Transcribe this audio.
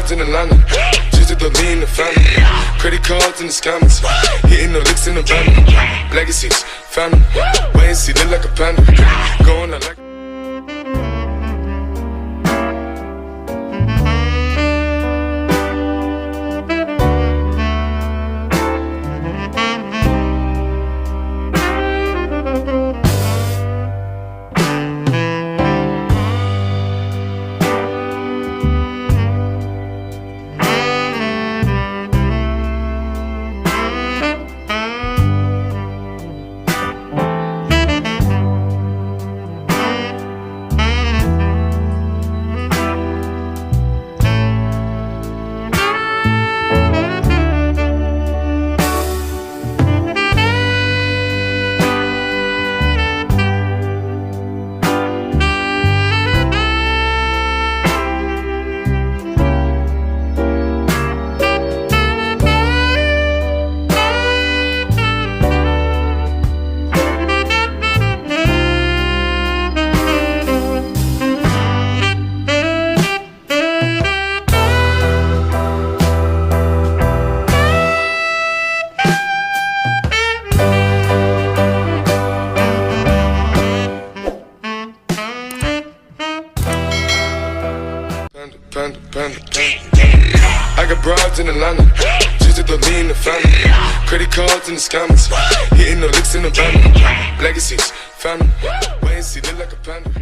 broads in Atlanta, just to throw me in the family. Credit cards in the scammers, hitting the licks in the van. Legacies, family, wait and see, look like a panda. Going out like panda. I got broads in Atlanta, just to throw me in the family. Credit cards in the scammers, hitting the licks in the van. Legacies, family, wait and see, look like a panda.